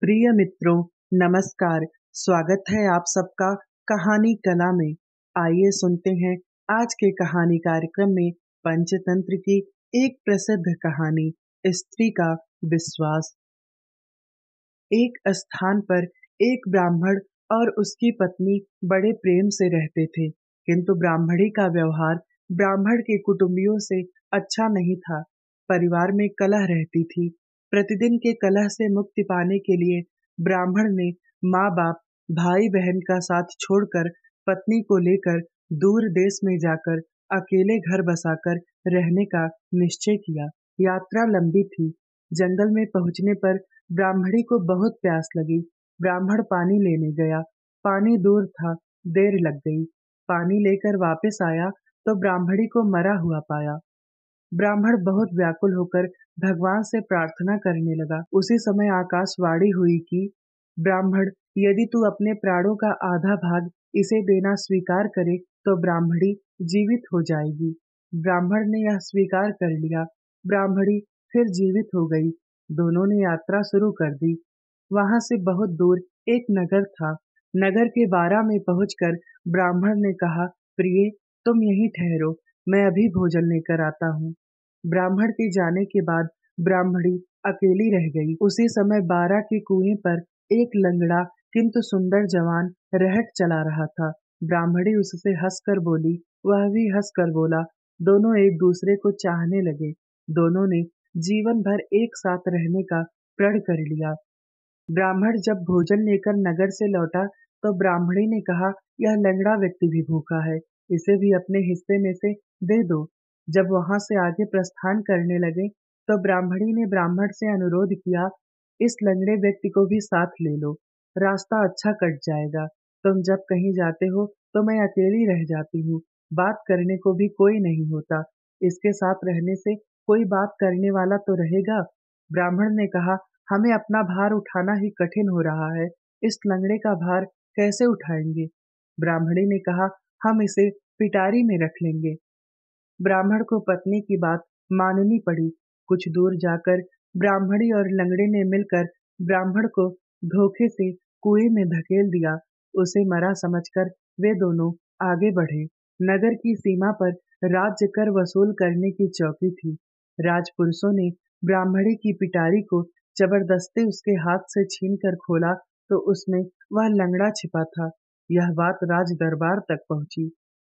प्रिय मित्रों, नमस्कार। स्वागत है आप सबका कहानी कला में। आइए सुनते हैं आज के कहानी कार्यक्रम में पंचतंत्र की एक प्रसिद्ध कहानी, स्त्री का विश्वास। एक स्थान पर एक ब्राह्मण और उसकी पत्नी बड़े प्रेम से रहते थे, किंतु ब्राह्मणी का व्यवहार ब्राह्मण के कुटुंबियों से अच्छा नहीं था। परिवार में कलह रहती थी। प्रतिदिन के कलह से मुक्ति पाने के लिए ब्राह्मण ने माँ-बाप, भाई-बहन का साथ छोड़कर पत्नी को लेकर दूर देश में जाकर अकेले घर बसाकर रहने का निश्चय किया। यात्रा लंबी थी। जंगल में पहुंचने पर ब्राह्मणी को बहुत प्यास लगी। ब्राह्मण पानी लेने गया। पानी दूर था, देर लग गई। पानी लेकर वापस आया तो ब्राह्मणी को मरा हुआ पाया। ब्राह्मण बहुत व्याकुल होकर भगवान से प्रार्थना करने लगा। उसी समय आकाशवाणी हुई कि ब्राह्मण, यदि तू अपने प्राणों का आधा भाग इसे देना स्वीकार करे तो ब्राह्मणी जीवित हो जाएगी। ब्राह्मण ने यह स्वीकार कर लिया। ब्राह्मणी फिर जीवित हो गई। दोनों ने यात्रा शुरू कर दी। वहां से बहुत दूर एक नगर था। नगर के बारा में पहुंचकर ब्राह्मण ने कहा, प्रिय, तुम यहीं ठहरो, मैं अभी भोजन लेकर आता हूँ। ब्राह्मण के जाने के बाद ब्राह्मणी अकेली रह गई। उसी समय बारा के कुएं पर एक लंगड़ा किंतु सुंदर जवान रहट चला रहा था। ब्राह्मणी उससे हंसकर बोली, वह भी हंसकर बोला। दोनों एक दूसरे को चाहने लगे। दोनों ने जीवन भर एक साथ रहने का प्रण कर लिया। ब्राह्मण जब भोजन लेकर नगर से लौटा तो ब्राह्मणी ने कहा, यह लंगड़ा व्यक्ति भी भूखा है, इसे भी अपने हिस्से में से दे दो। जब वहां से आगे प्रस्थान करने लगे तो ब्राह्मणी ने ब्राह्मण से अनुरोध किया, इस लंगड़े व्यक्ति को भी साथ ले लो, रास्ता अच्छा कट जाएगा। तुम जब कहीं जाते हो तो मैं अकेली रह जाती हूँ, बात करने को भी कोई नहीं होता। इसके साथ रहने से कोई बात करने वाला तो रहेगा। ब्राह्मण ने कहा, हमें अपना भार उठाना ही कठिन हो रहा है, इस लंगड़े का भार कैसे उठाएंगे। ब्राह्मणी ने कहा, हम इसे पिटारी में रख लेंगे। ब्राह्मण को पत्नी की बात माननी पड़ी। कुछ दूर जाकर ब्राह्मणी और लंगड़े ने मिलकर ब्राह्मण को धोखे से कुएं में धकेल दिया। उसे मरा समझकर वे दोनों आगे बढ़े। नगर की सीमा पर राज्य कर वसूल करने की चौकी थी। राजपुरुषों ने ब्राह्मणी की पिटारी को जबरदस्ती उसके हाथ से छीनकर खोला तो उसमें वह लंगड़ा छिपा था। यह बात राज दरबार तक पहुंची।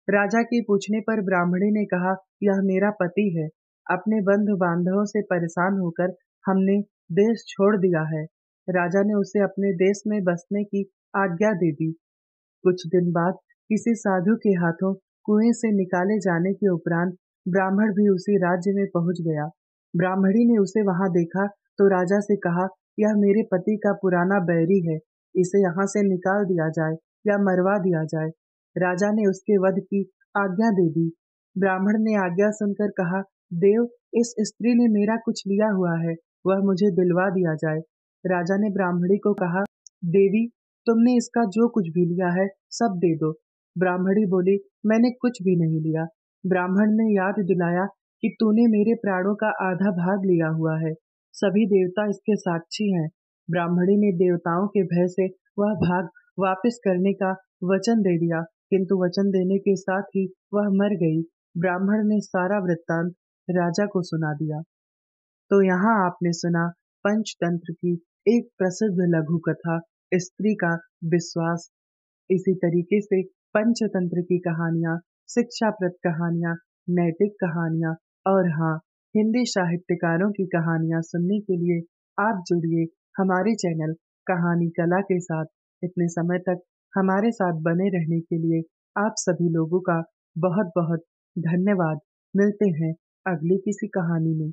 राजा के पूछने पर ब्राह्मणी ने कहा, यह मेरा पति है। अपने बंधु बांधवों से परेशान होकर हमने देश छोड़ दिया है। राजा ने उसे अपने देश में बसने की आज्ञा दे दी। कुछ दिन बाद किसी साधु के हाथों कुएं से निकाले जाने के उपरांत ब्राह्मण भी उसी राज्य में पहुंच गया। ब्राह्मणी ने उसे वहां देखा तो राजा से कहा, यह मेरे पति का पुराना बैरी है, इसे यहाँ से निकाल दिया जाए या मरवा दिया जाए। राजा ने उसके वध की आज्ञा दे दी। ब्राह्मण ने आज्ञा सुनकर कहा, देव, इस स्त्री ने मेरा कुछ लिया हुआ है, वह मुझे दिलवा दिया जाए। राजा ने ब्राह्मणी को कहा, देवी, तुमने इसका जो कुछ भी लिया है सब दे दो। ब्राह्मणी बोली, मैंने कुछ भी नहीं लिया। ब्राह्मण ने याद दिलाया कि तूने मेरे प्राणों का आधा भाग लिया हुआ है, सभी देवता इसके साक्षी हैं। ब्राह्मणी ने देवताओं के भय से वह भाग वापस करने का वचन दे दिया, किंतु वचन देने के साथ ही वह मर गई। ब्राह्मण ने सारा वृत्तांत राजा को सुना दिया। तो यहाँ आपने सुना पंचतंत्र की एक प्रसिद्ध लघु कथा, स्त्री का विश्वास। इसी तरीके से पंचतंत्र की कहानियाँ, शिक्षाप्रद कहानियाँ, नैतिक कहानियाँ और हाँ, हिंदी साहित्यकारों की कहानियाँ सुनने के लिए आप जुड़िए हमारे चैनल कहानी कला के साथ। इतने समय तक हमारे साथ बने रहने के लिए आप सभी लोगों का बहुत बहुत धन्यवाद। मिलते हैं अगली किसी कहानी में।